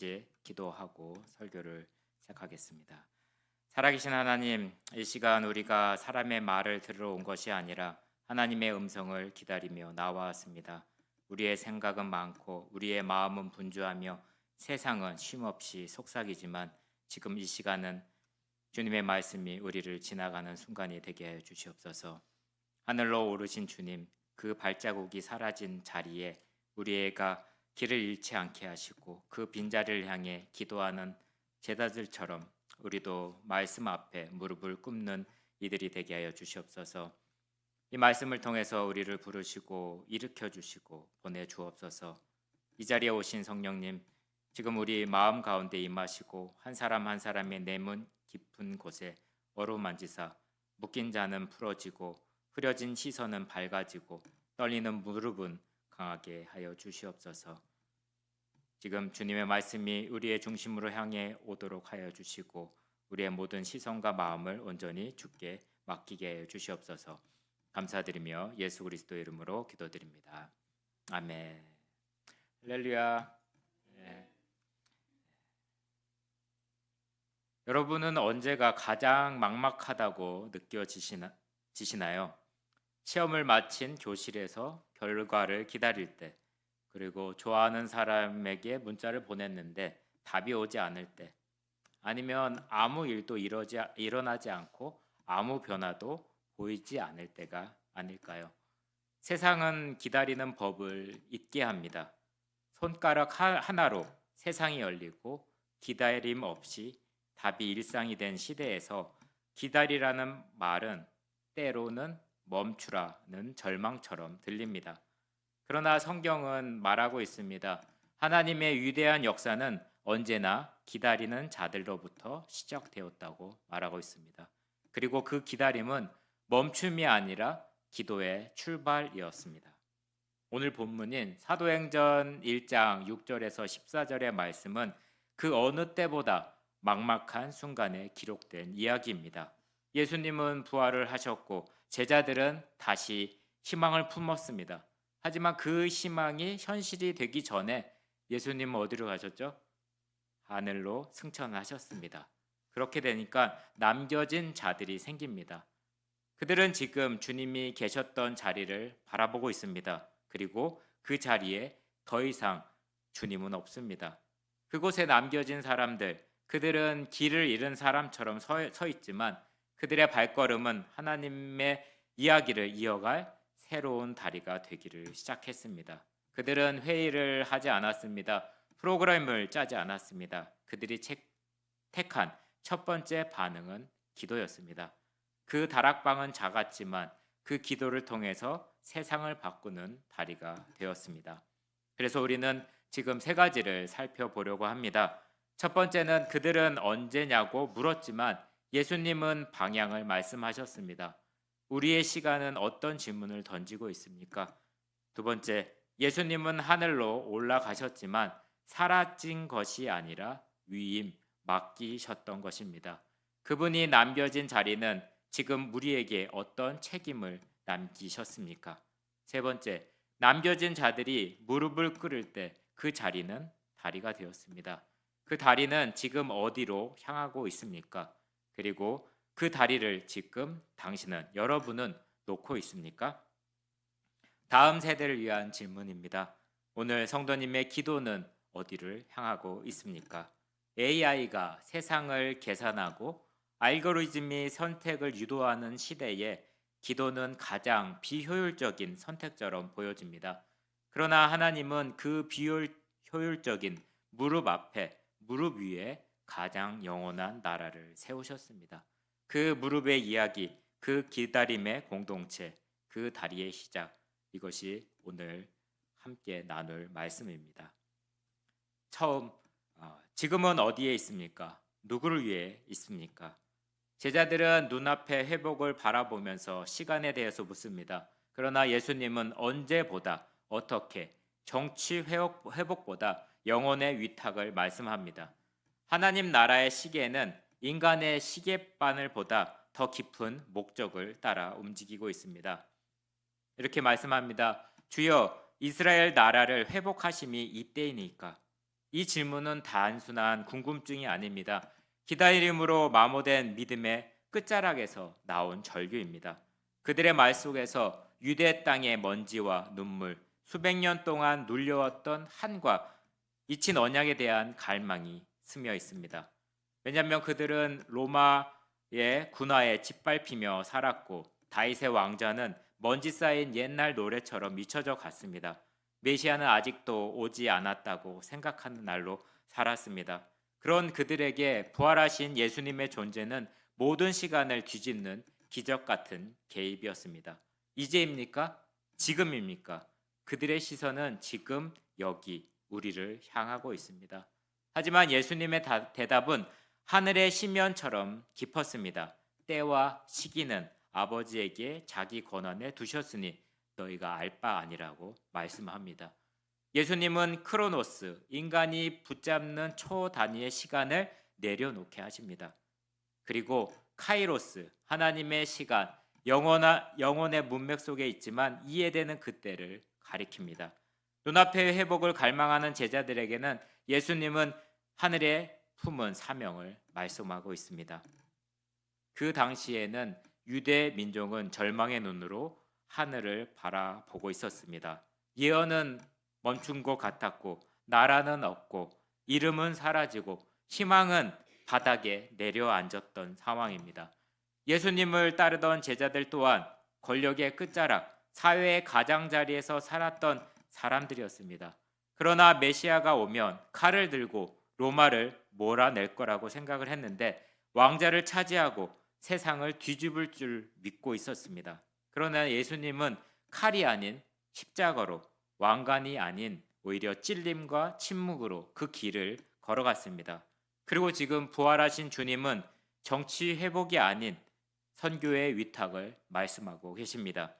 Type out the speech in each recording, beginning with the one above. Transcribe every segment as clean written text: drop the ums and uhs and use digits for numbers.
이제 기도하고 설교를 시작하겠습니다. 살아계신 하나님, 이 시간 우리가 사람의 말을 들으러 온 것이 아니라 하나님의 음성을 기다리며 나왔습니다. 우리의 생각은 많고 우리의 마음은 분주하며 세상은 쉼없이 속삭이지만 지금 이 시간은 주님의 말씀이 우리를 지나가는 순간이 되게 해 주시옵소서. 하늘로 오르신 주님, 그 발자국이 사라진 자리에 우리가 길을 잃지 않게 하시고 그 빈자리를 향해 기도하는 제자들처럼 우리도 말씀 앞에 무릎을 꿇는 이들이 되게 하여 주시옵소서. 이 말씀을 통해서 우리를 부르시고 일으켜 주시고 보내 주옵소서. 이 자리에 오신 성령님, 지금 우리 마음 가운데 임하시고 한 사람 한 사람의 내문 깊은 곳에 어루만지사 묶인 자는 풀어지고 흐려진 시선은 밝아지고 떨리는 무릎은 강하게 하여 주시옵소서. 지금 주님의 말씀이 우리의 중심으로 향해 오도록 하여 주시고 우리의 모든 시선과 마음을 온전히 주께 맡기게 해 주시옵소서. 감사드리며 예수 그리스도의 이름으로 기도드립니다. 아멘. 할렐루야. 네. 여러분은 언제가 가장 막막하다고 느껴지시나요? 시험을 마친 교실에서 결과를 기다릴 때, 그리고 좋아하는 사람에게 문자를 보냈는데 답이 오지 않을 때, 아니면 아무 일도 일어나지 않고 아무 변화도 보이지 않을 때가 아닐까요? 세상은 기다리는 법을 잊게 합니다. 손가락 하나로 세상이 열리고 기다림 없이 답이 일상이 된 시대에서 기다리라는 말은 때로는 멈추라는 절망처럼 들립니다. 그러나 성경은 말하고 있습니다. 하나님의 위대한 역사는 언제나 기다리는 자들로부터 시작되었다고 말하고 있습니다. 그리고 그 기다림은 멈춤이 아니라 기도의 출발이었습니다. 오늘 본문인 사도행전 1장 6절에서 14절의 말씀은 그 어느 때보다 막막한 순간에 기록된 이야기입니다. 예수님은 부활을 하셨고 제자들은 다시 희망을 품었습니다. 하지만 그 희망이 현실이 되기 전에 예수님은 어디로 가셨죠? 하늘로 승천하셨습니다. 그렇게 되니까 남겨진 자들이 생깁니다. 그들은 지금 주님이 계셨던 자리를 바라보고 있습니다. 그리고 그 자리에 더 이상 주님은 없습니다. 그곳에 남겨진 사람들, 그들은 길을 잃은 사람처럼 서 있지만 그들의 발걸음은 하나님의 이야기를 이어갈 새로운 다리가 되기를 시작했습니다. 그들은 회의를 하지 않았습니다. 프로그램을 짜지 않았습니다. 그들이 택한 첫 번째 반응은 기도였습니다. 그 다락방은 작았지만 그 기도를 통해서 세상을 바꾸는 다리가 되었습니다. 그래서 우리는 지금 세 가지를 살펴보려고 합니다. 첫 번째는 그들은 언제냐고 물었지만 예수님은 방향을 말씀하셨습니다. 우리의 시간은 어떤 질문을 던지고 있습니까? 두 번째, 예수님은 하늘로 올라가셨지만 사라진 것이 아니라 위임, 맡기셨던 것입니다. 그분이 남겨진 자리는 지금 우리에게 어떤 책임을 남기셨습니까? 세 번째, 남겨진 자들이 무릎을 꿇을 때 그 자리는 다리가 되었습니다. 그 다리는 지금 어디로 향하고 있습니까? 그리고 그 다리를 지금 여러분은 놓고 있습니까? 다음 세대를 위한 질문입니다. 오늘 성도님의 기도는 어디를 향하고 있습니까? AI가 세상을 계산하고 알고리즘이 선택을 유도하는 시대에 기도는 가장 비효율적인 선택처럼 보여집니다. 그러나 하나님은 그 비효율적인 무릎 위에 가장 영원한 나라를 세우셨습니다. 그 무릎의 이야기, 그 기다림의 공동체, 그 다리의 시작, 이것이 오늘 함께 나눌 말씀입니다. 처음, 지금은 어디에 있습니까? 누구를 위해 있습니까? 제자들은 눈앞의 회복을 바라보면서 시간에 대해서 묻습니다. 그러나 예수님은 언제보다 어떻게 정치 회복보다 영혼의 위탁을 말씀합니다. 하나님 나라의 시계는 인간의 시계바늘보다 더 깊은 목적을 따라 움직이고 있습니다. 이렇게 말씀합니다. 주여, 이스라엘 나라를 회복하심이 이때이니까. 이 질문은 단순한 궁금증이 아닙니다. 기다림으로 마모된 믿음의 끝자락에서 나온 절규입니다. 그들의 말 속에서 유대 땅의 먼지와 눈물, 수백 년 동안 눌려왔던 한과 잊힌 언약에 대한 갈망이 스며 있습니다. 왜냐하면 그들은 로마의 군화에 짓밟히며 살았고 다윗의 왕자는 먼지 쌓인 옛날 노래처럼 잊혀져 갔습니다. 메시아는 아직도 오지 않았다고 생각하는 날로 살았습니다. 그런 그들에게 부활하신 예수님의 존재는 모든 시간을 뒤집는 기적 같은 개입이었습니다. 이제입니까? 지금입니까? 그들의 시선은 지금 여기 우리를 향하고 있습니다. 하지만 예수님의 대답은 하늘의 심연처럼 깊었습니다. 때와 시기는 아버지에게 자기 권한에 두셨으니 너희가 알 바 아니라고 말씀합니다. 예수님은 크로노스, 인간이 붙잡는 초단위의 시간을 내려놓게 하십니다. 그리고 카이로스, 하나님의 시간, 영혼의 문맥 속에 있지만 이해되는 그때를 가리킵니다. 눈앞의 회복을 갈망하는 제자들에게는 예수님은 하늘에 품은 사명을 말씀하고 있습니다. 그 당시에는 유대 민족은 절망의 눈으로 하늘을 바라보고 있었습니다. 예언은 멈춘 것 같았고 나라는 없고 이름은 사라지고 희망은 바닥에 내려앉았던 상황입니다. 예수님을 따르던 제자들 또한 권력의 끝자락, 사회의 가장자리에서 살았던 사람들이었습니다. 그러나 메시아가 오면 칼을 들고 로마를 몰아낼 거라고 생각을 했는데 왕자를 차지하고 세상을 뒤집을 줄 믿고 있었습니다. 그러나 예수님은 칼이 아닌 십자가로, 왕관이 아닌 오히려 찔림과 침묵으로 그 길을 걸어갔습니다. 그리고 지금 부활하신 주님은 정치 회복이 아닌 선교의 위탁을 말씀하고 계십니다.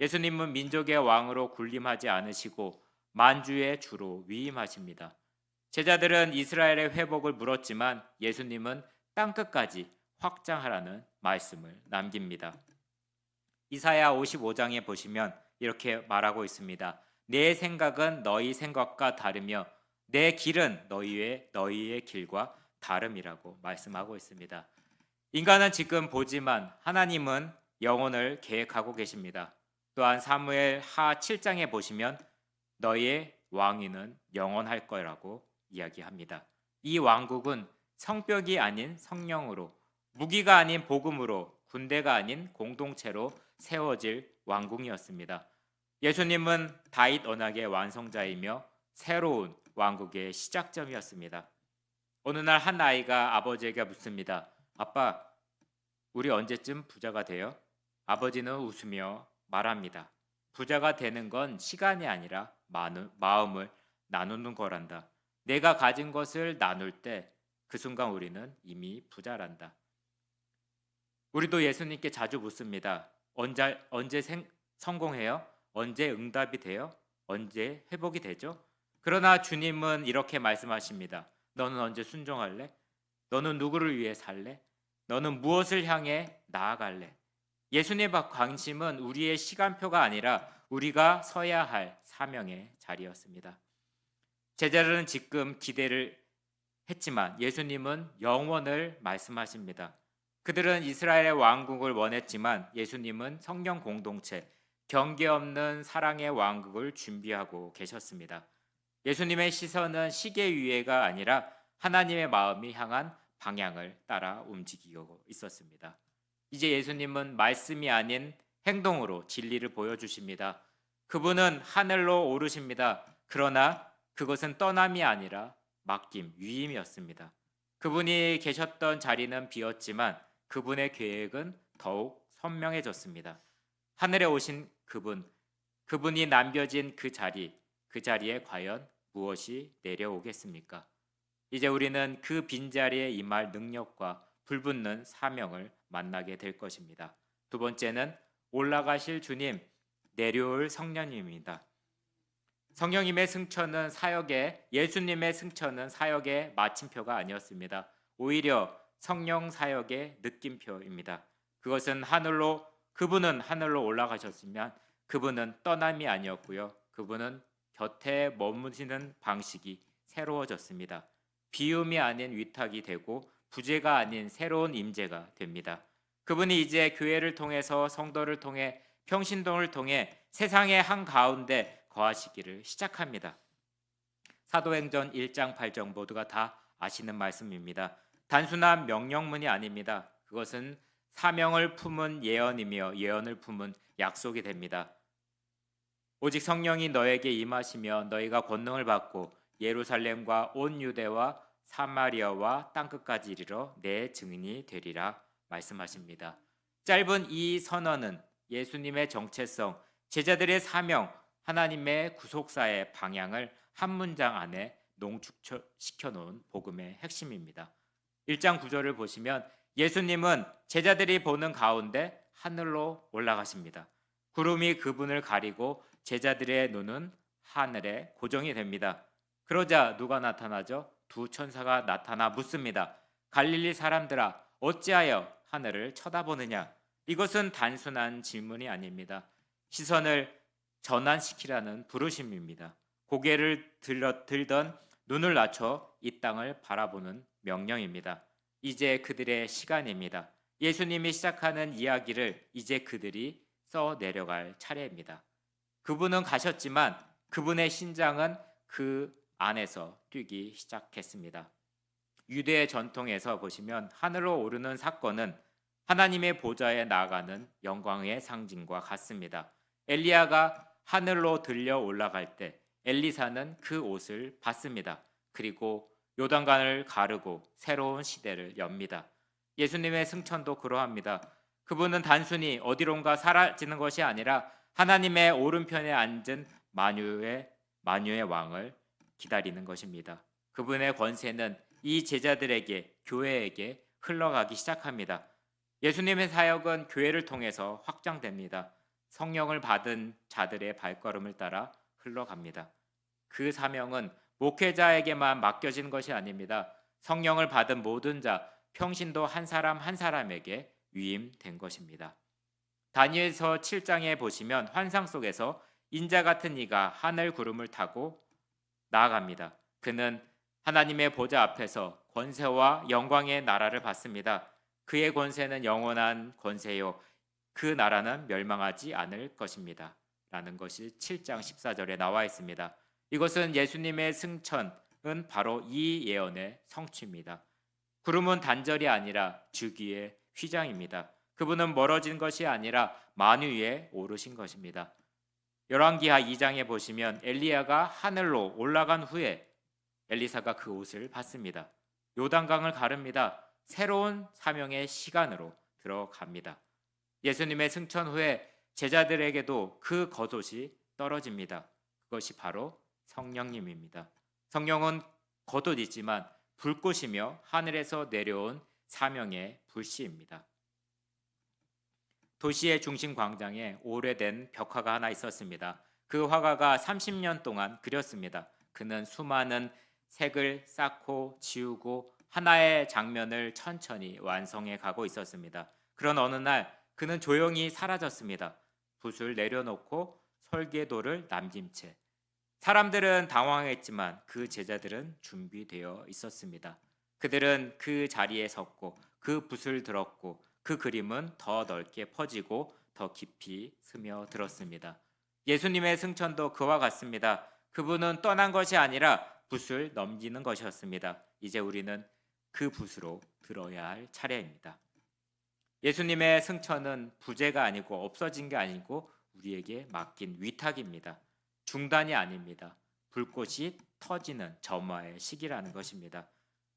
예수님은 민족의 왕으로 군림하지 않으시고 만주의 주로 위임하십니다. 제자들은 이스라엘의 회복을 물었지만 예수님은 땅끝까지 확장하라는 말씀을 남깁니다. 이사야 55장에 보시면 이렇게 말하고 있습니다. 내 생각은 너희 생각과 다르며 내 길은 너희의 길과 다름이라고 말씀하고 있습니다. 인간은 지금 보지만 하나님은 영혼을 계획하고 계십니다. 또한 사무엘 하 7장에 보시면 너희의 왕위는 영원할 거라고 이야기합니다. 이 왕국은 성벽이 아닌 성령으로, 무기가 아닌 복음으로, 군대가 아닌 공동체로 세워질 왕궁이었습니다. 예수님은 다윗 언약의 완성자이며 새로운 왕국의 시작점이었습니다. 어느 날 한 아이가 아버지에게 묻습니다. 아빠, 우리 언제쯤 부자가 돼요? 아버지는 웃으며 말합니다. 부자가 되는 건 시간이 아니라 마음을 나누는 거란다. 내가 가진 것을 나눌 때 그 순간 우리는 이미 부자란다. 우리도 예수님께 자주 묻습니다. 언제 성공해요? 언제 응답이 돼요? 언제 회복이 되죠? 그러나 주님은 이렇게 말씀하십니다. 너는 언제 순종할래? 너는 누구를 위해 살래? 너는 무엇을 향해 나아갈래? 예수님의 관심은 우리의 시간표가 아니라 우리가 서야 할 사명의 자리였습니다. 제자들은 지금 기대를 했지만 예수님은 영원을 말씀하십니다. 그들은 이스라엘의 왕국을 원했지만 예수님은 성령 공동체, 경계 없는 사랑의 왕국을 준비하고 계셨습니다. 예수님의 시선은 시계 유예가 아니라 하나님의 마음이 향한 방향을 따라 움직이고 있었습니다. 이제 예수님은 말씀이 아닌 행동으로 진리를 보여주십니다. 그분은 하늘로 오르십니다. 그러나 그것은 떠남이 아니라 맡김, 위임이었습니다. 그분이 계셨던 자리는 비었지만 그분의 계획은 더욱 선명해졌습니다. 하늘에 오신 그분이 남겨진 그 자리에 과연 무엇이 내려오겠습니까? 이제 우리는 그 빈자리에 임할 능력과 불붙는 사명을 만나게 될 것입니다. 두 번째는 올라가실 주님, 내려올 성령님입니다. 성령님의 승천은 예수님의 승천은 사역의 마침표가 아니었습니다. 오히려 성령 사역의 느낌표입니다. 그분은 하늘로 올라가셨으면 그분은 떠남이 아니었고요. 그분은 곁에 머무시는 방식이 새로워졌습니다. 비움이 아닌 위탁이 되고 부재가 아닌 새로운 임재가 됩니다. 그분이 이제 교회를 통해서 성도를 통해 평신도를 통해 세상의 한가운데 거하시기를 시작합니다. 사도행전 1장 8절 모두가 다 아시는 말씀입니다. 단순한 명령문이 아닙니다. 그것은 사명을 품은 예언이며 예언을 품은 약속이 됩니다. 오직 성령이 너에게 임하시며 너희가 권능을 받고 예루살렘과 온 유대와 사마리아와 땅끝까지 이르러 내 증인이 되리라 말씀하십니다. 짧은 이 선언은 예수님의 정체성, 제자들의 사명, 하나님의 구속사의 방향을 한 문장 안에 농축시켜 놓은 복음의 핵심입니다. 1장 9절을 보시면 예수님은 제자들이 보는 가운데 하늘로 올라가십니다. 구름이 그분을 가리고 제자들의 눈은 하늘에 고정이 됩니다. 그러자 누가 나타나죠? 두 천사가 나타나 묻습니다. 갈릴리 사람들아 어찌하여 하늘을 쳐다보느냐? 이것은 단순한 질문이 아닙니다. 시선을 전환시키라는 부르심입니다. 고개를 들던 눈을 낮춰 이 땅을 바라보는 명령입니다. 이제 그들의 시간입니다. 예수님이 시작하는 이야기를 이제 그들이 써 내려갈 차례입니다. 그분은 가셨지만 그분의 심장은 그 안에서 뛰기 시작했습니다. 유대 전통에서 보시면 하늘로 오르는 사건은 하나님의 보좌에 나아가는 영광의 상징과 같습니다. 엘리야가 하늘로 들려 올라갈 때 엘리사는 그 옷을 받습니다. 그리고 요단강을 가르고 새로운 시대를 엽니다. 예수님의 승천도 그러합니다. 그분은 단순히 어디론가 사라지는 것이 아니라 하나님의 오른편에 앉은 만유의 왕을 기다리는 것입니다. 그분의 권세는 이 제자들에게, 교회에게 흘러가기 시작합니다. 예수님의 사역은 교회를 통해서 확장됩니다. 성령을 받은 자들의 발걸음을 따라 흘러갑니다. 그 사명은 목회자에게만 맡겨진 것이 아닙니다. 성령을 받은 모든 자, 평신도 한 사람 한 사람에게 위임된 것입니다. 다니엘서 7장에 보시면 환상 속에서 인자 같은 이가 하늘 구름을 타고 나아갑니다. 그는 하나님의 보좌 앞에서 권세와 영광의 나라를 받습니다. 그의 권세는 영원한 권세요 그 나라는 멸망하지 않을 것입니다. 라는 것이 7장 14절에 나와 있습니다. 이것은 예수님의 승천은 바로 이 예언의 성취입니다. 구름은 단절이 아니라 주기의 휘장입니다. 그분은 멀어진 것이 아니라 만유 위에 오르신 것입니다. 열왕기하 2장에 보시면 엘리야가 하늘로 올라간 후에 엘리사가 그 옷을 받습니다. 요단강을 가릅니다. 새로운 사명의 시간으로 들어갑니다. 예수님의 승천 후에 제자들에게도 그 겉옷이 떨어집니다. 그것이 바로 성령님입니다. 성령은 겉옷이지만 불꽃이며 하늘에서 내려온 사명의 불씨입니다. 도시의 중심 광장에 오래된 벽화가 하나 있었습니다. 그 화가가 30년 동안 그렸습니다. 그는 수많은 색을 쌓고 지우고 하나의 장면을 천천히 완성해 가고 있었습니다. 그런 어느 날 그는 조용히 사라졌습니다. 붓을 내려놓고 설계도를 남긴 채. 사람들은 당황했지만 그 제자들은 준비되어 있었습니다. 그들은 그 자리에 섰고 그 붓을 들었고 그 그림은 더 넓게 퍼지고 더 깊이 스며들었습니다. 예수님의 승천도 그와 같습니다. 그분은 떠난 것이 아니라 붓을 넘기는 것이었습니다. 이제 우리는 그 붓으로 들어야 할 차례입니다. 예수님의 승천은 부재가 아니고 없어진 게 아니고 우리에게 맡긴 위탁입니다. 중단이 아닙니다. 불꽃이 터지는 점화의 시기라는 것입니다.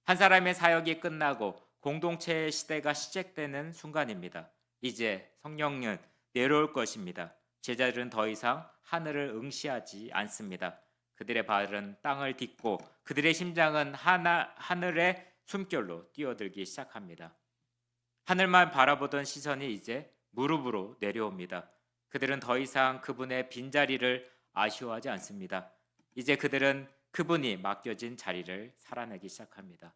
한 사람의 사역이 끝나고 공동체의 시대가 시작되는 순간입니다. 이제 성령은 내려올 것입니다. 제자들은 더 이상 하늘을 응시하지 않습니다. 그들의 발은 땅을 딛고 그들의 심장은 하늘의 숨결로 뛰어들기 시작합니다. 하늘만 바라보던 시선이 이제 무릎으로 내려옵니다. 그들은 더 이상 그분의 빈자리를 아쉬워하지 않습니다. 이제 그들은 그분이 맡겨진 자리를 살아내기 시작합니다.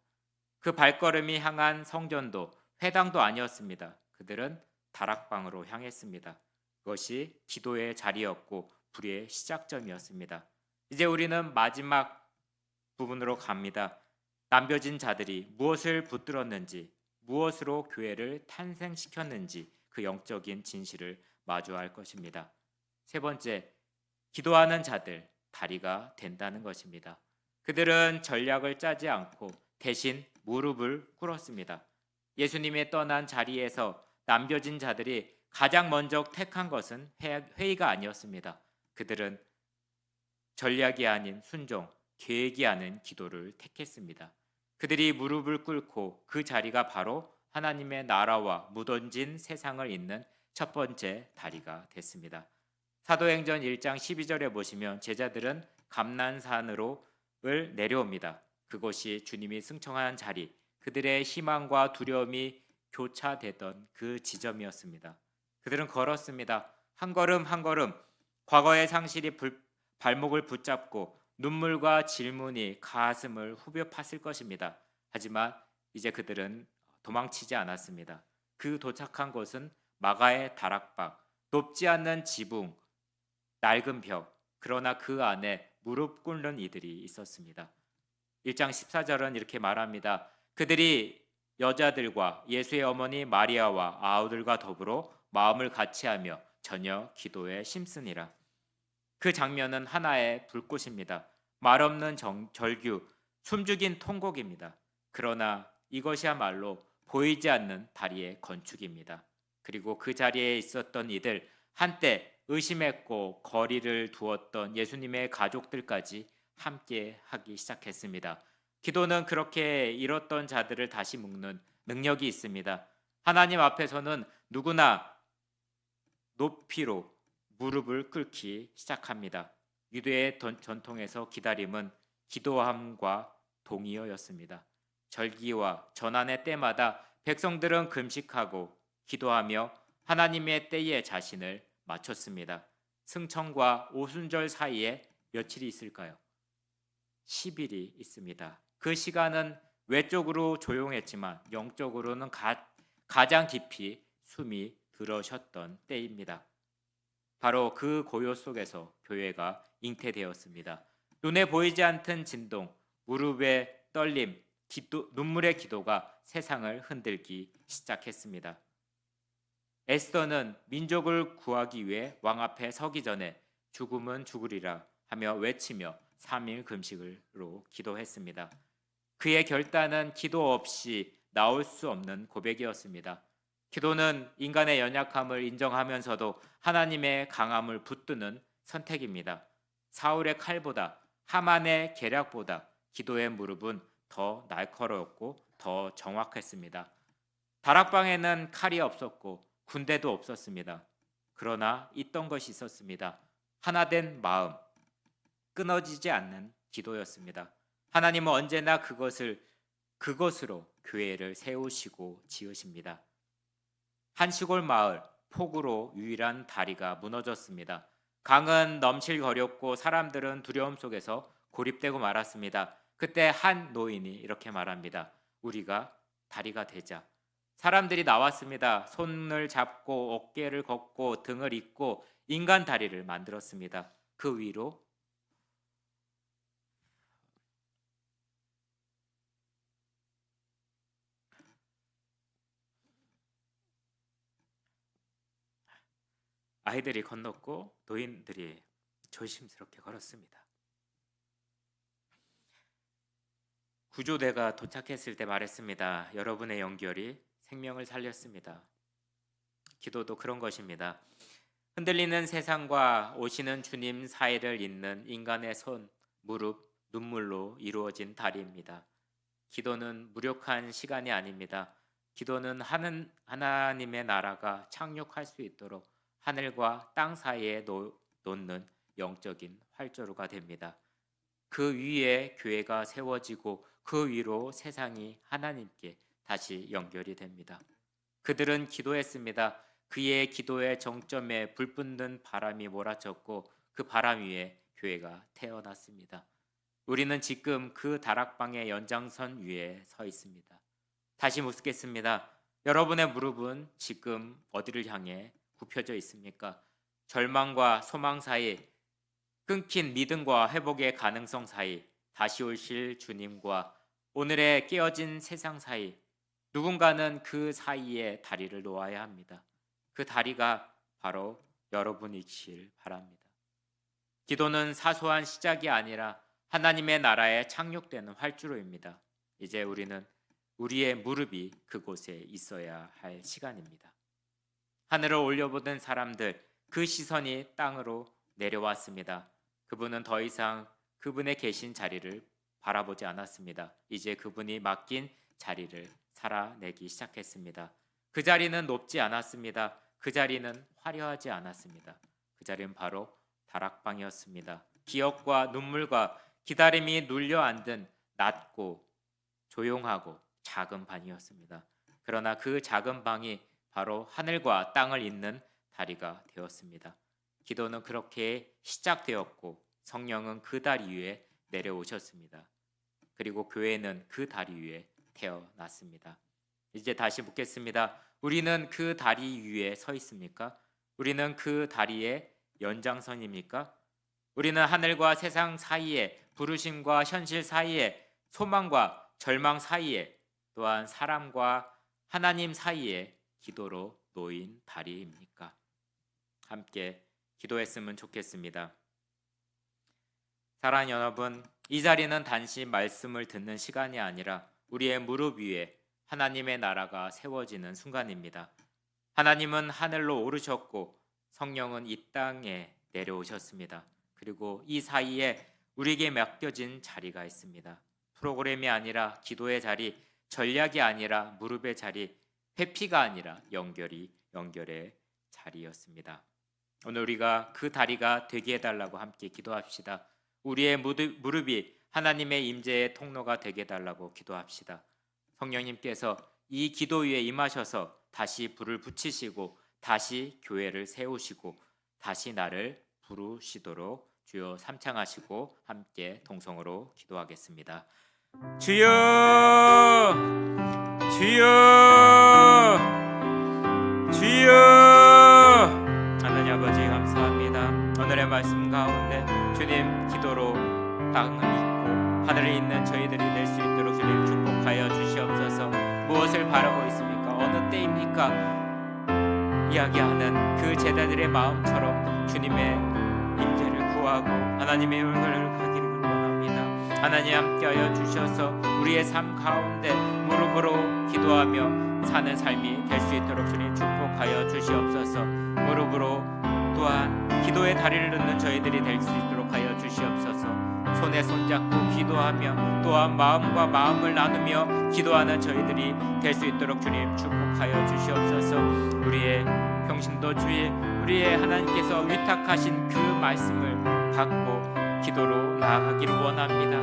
그 발걸음이 향한 성전도 회당도 아니었습니다. 그들은 다락방으로 향했습니다. 그것이 기도의 자리였고 불의 시작점이었습니다. 이제 우리는 마지막 부분으로 갑니다. 남겨진 자들이 무엇을 붙들었는지, 무엇으로 교회를 탄생시켰는지 그 영적인 진실을 마주할 것입니다. 세 번째, 기도하는 자들, 다리가 된다는 것입니다. 그들은 전략을 짜지 않고 대신 무릎을 꿇었습니다. 예수님의 떠난 자리에서 남겨진 자들이 가장 먼저 택한 것은 회의가 아니었습니다. 그들은 전략이 아닌 순종, 계획이 아닌 기도를 택했습니다. 그들이 무릎을 꿇고 그 자리가 바로 하나님의 나라와 무던진 세상을 잇는 첫 번째 다리가 됐습니다. 사도행전 1장 12절에 보시면 제자들은 감난산으로 내려옵니다. 그곳이 주님이 승천한 자리, 그들의 희망과 두려움이 교차되던 그 지점이었습니다. 그들은 걸었습니다. 한 걸음 한 걸음 과거의 상실이 발목을 붙잡고 눈물과 질문이 가슴을 후벼 팠을 것입니다. 하지만 이제 그들은 도망치지 않았습니다. 그 도착한 곳은 마가의 다락방, 높지 않는 지붕, 낡은 벽, 그러나 그 안에 무릎 꿇는 이들이 있었습니다. 1장 14절은 이렇게 말합니다. 그들이 여자들과 예수의 어머니 마리아와 아우들과 더불어 마음을 같이하며 저녁 기도에 심쓰니라. 그 장면은 하나의 불꽃입니다. 말없는 절규, 숨죽인 통곡입니다. 그러나 이것이야말로 보이지 않는 다리의 건축입니다. 그리고 그 자리에 있었던 이들, 한때 의심했고 거리를 두었던 예수님의 가족들까지 함께 하기 시작했습니다. 기도는 그렇게 잃었던 자들을 다시 묶는 능력이 있습니다. 하나님 앞에서는 누구나 높이로 무릎을 꿇기 시작합니다. 유대의 전통에서 기다림은 기도함과 동의어였습니다. 절기와 전환의 때마다 백성들은 금식하고 기도하며 하나님의 때에 자신을 맞췄습니다. 승천과 오순절 사이에 며칠이 있을까요? 10일이 있습니다. 그 시간은 외적으로 조용했지만 영적으로는 가장 깊이 숨이 들어쉬었던 때입니다. 바로 그 고요 속에서 교회가 잉태되었습니다. 눈에 보이지 않던 진동, 무릎의 떨림, 눈물의 기도가 세상을 흔들기 시작했습니다. 에스더는 민족을 구하기 위해 왕 앞에 서기 전에 죽음은 죽으리라 하며 외치며 3일 금식으로 기도했습니다. 그의 결단은 기도 없이 나올 수 없는 고백이었습니다. 기도는 인간의 연약함을 인정하면서도 하나님의 강함을 붙드는 선택입니다. 사울의 칼보다 하만의 계략보다 기도의 무릎은 더 날카로웠고 더 정확했습니다. 다락방에는 칼이 없었고 군대도 없었습니다. 그러나 있던 것이 있었습니다. 하나된 마음, 끊어지지 않는 기도였습니다. 하나님은 언제나 그것으로 교회를 세우시고 지으십니다. 한 시골 마을, 폭우로 유일한 다리가 무너졌습니다. 강은 넘실거렸고 사람들은 두려움 속에서 고립되고 말았습니다. 그때 한 노인이 이렇게 말합니다. 우리가 다리가 되자. 사람들이 나왔습니다. 손을 잡고 어깨를 걷고 등을 잇고 인간 다리를 만들었습니다. 그 위로 아이들이 건넜고 노인들이 조심스럽게 걸었습니다. 구조대가 도착했을 때 말했습니다. 여러분의 연결이 생명을 살렸습니다. 기도도 그런 것입니다. 흔들리는 세상과 오시는 주님 사이를 잇는 인간의 손, 무릎, 눈물로 이루어진 다리입니다. 기도는 무력한 시간이 아닙니다. 기도는 하나님의 나라가 착륙할 수 있도록 하늘과 땅 사이에 놓는 영적인 활자루가 됩니다. 그 위에 교회가 세워지고 그 위로 세상이 하나님께 다시 연결이 됩니다. 그들은 기도했습니다. 그의 기도의 정점에 불붙는 바람이 몰아쳤고 그 바람 위에 교회가 태어났습니다. 우리는 지금 그 다락방의 연장선 위에 서 있습니다. 다시 묻겠습니다. 여러분의 무릎은 지금 어디를 향해 굽혀져 있습니까? 절망과 소망 사이, 끊긴 믿음과 회복의 가능성 사이, 다시 오실 주님과 오늘의 깨어진 세상 사이, 누군가는 그 사이에 다리를 놓아야 합니다. 그 다리가 바로 여러분이길 바랍니다. 기도는 사소한 시작이 아니라 하나님의 나라에 착륙되는 활주로입니다. 이제 우리는 우리의 무릎이 그곳에 있어야 할 시간입니다. 하늘을 올려보던 사람들, 그 시선이 땅으로 내려왔습니다. 그분은 더 이상 그분의 계신 자리를 바라보지 않았습니다. 이제 그분이 맡긴 자리를 살아내기 시작했습니다. 그 자리는 높지 않았습니다. 그 자리는 화려하지 않았습니다. 그 자리는 바로 다락방이었습니다. 기억과 눈물과 기다림이 눌려 앉은 낮고 조용하고 작은 방이었습니다. 그러나 그 작은 방이 바로 하늘과 땅을 잇는 다리가 되었습니다. 기도는 그렇게 시작되었고 성령은 그 다리 위에 내려오셨습니다. 그리고 교회는 그 다리 위에 태어났습니다. 이제 다시 묻겠습니다. 우리는 그 다리 위에 서 있습니까? 우리는 그 다리의 연장선입니까? 우리는 하늘과 세상 사이에, 부르심과 현실 사이에, 소망과 절망 사이에, 또한 사람과 하나님 사이에 기도로 놓인 다리입니까? 함께 기도했으면 좋겠습니다. 사랑하는 여러분, 이 자리는 단지 말씀을 듣는 시간이 아니라 우리의 무릎 위에 하나님의 나라가 세워지는 순간입니다. 하나님은 하늘로 오르셨고 성령은 이 땅에 내려오셨습니다. 그리고 이 사이에 우리에게 맡겨진 자리가 있습니다. 프로그램이 아니라 기도의 자리, 전략이 아니라 무릎의 자리, 회피가 아니라 연결의 자리였습니다. 오늘 우리가 그 다리가 되게 해달라고 함께 기도합시다. 우리의 무릎이 하나님의 임재의 통로가 되게 해달라고 기도합시다. 성령님께서 이 기도 위에 임하셔서 다시 불을 붙이시고 다시 교회를 세우시고 다시 나를 부르시도록 주여 삼창하시고 함께 동성으로 기도하겠습니다. 주여, 주여, 주여. 하나님 아버지 감사합니다. 오늘의 말씀 가운데 주님 기도로 땅을 잇고 하늘을 잇는 저희들이 될 수 있도록 주님 축복하여 주시옵소서. 무엇을 바라고 있습니까? 어느 때입니까? 이야기하는 그 제자들의 마음처럼 주님의 임재를 구하고 하나님의 얼굴을 가기를 원합니다. 하나님 함께하여 주셔서 우리의 삶 가운데 무릎으로 기도하며 사는 삶이 될 수 있도록 주님 축복하여 주시옵소서. 무릎으로 또한 기도의 다리를 놓는 저희들이 될 수 있도록 하여 주시옵소서. 손에 손잡고 기도하며 또한 마음과 마음을 나누며 기도하는 저희들이 될 수 있도록 주님 축복하여 주시옵소서. 우리의 평신도 주일, 우리의 하나님께서 위탁하신 그 말씀을 받고 기도로 나아가기를 원합니다.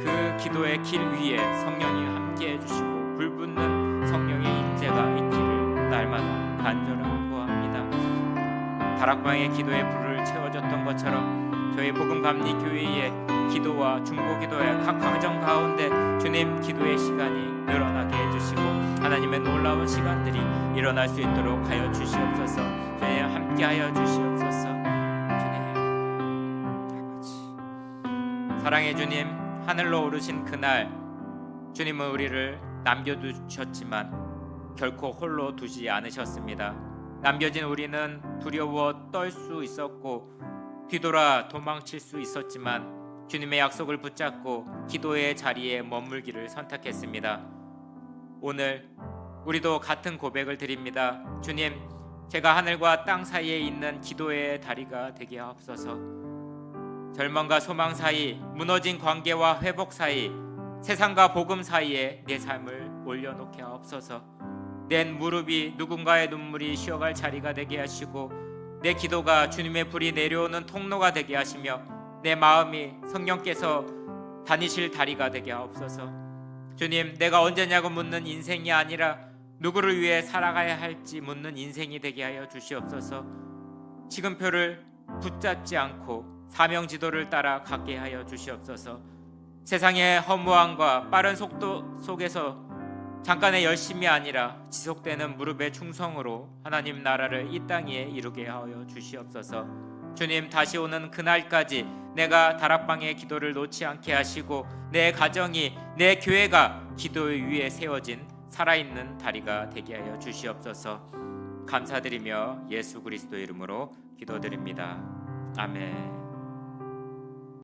그 기도의 길 위에 성령이 함께해 주시고 불붙는 성령의 임재가 있기를 날마다 간절하고 구합니다. 다락방의 기도의 불을 채워줬던 것처럼 저희 복음감리 교회의 기도와 중보기도의 각 가정 가운데 주님 기도의 시간이 늘어나게 해주시고 하나님의 놀라운 시간들이 일어날 수 있도록 하여 주시옵소서. 주님 함께하여 주시옵소서. 주님 아버지 사랑의 주님, 하늘로 오르신 그날 주님은 우리를 남겨두셨지만 결코 홀로 두지 않으셨습니다. 남겨진 우리는 두려워 떨 수 있었고 뒤돌아 도망칠 수 있었지만 주님의 약속을 붙잡고 기도의 자리에 머물기를 선택했습니다. 오늘 우리도 같은 고백을 드립니다. 주님, 제가 하늘과 땅 사이에 있는 기도의 다리가 되게 하옵소서. 절망과 소망 사이, 무너진 관계와 회복 사이, 세상과 복음 사이에 내 삶을 올려놓게 하옵소서. 내 무릎이 누군가의 눈물이 쉬어갈 자리가 되게 하시고 내 기도가 주님의 불이 내려오는 통로가 되게 하시며 내 마음이 성령께서 다니실 다리가 되게 하옵소서. 주님, 내가 언제냐고 묻는 인생이 아니라 누구를 위해 살아가야 할지 묻는 인생이 되게 하여 주시옵소서. 시금표를 붙잡지 않고 사명지도를 따라 가게 하여 주시옵소서. 세상의 허무함과 빠른 속도 속에서 잠깐의 열심이 아니라 지속되는 무릎의 충성으로 하나님 나라를 이 땅 위에 이루게 하여 주시옵소서. 주님, 다시 오는 그날까지 내가 다락방의 기도를 놓지 않게 하시고 내 가정이, 내 교회가 기도 위에 세워진 살아있는 다리가 되게 하여 주시옵소서. 감사드리며 예수 그리스도 이름으로 기도드립니다. 아멘.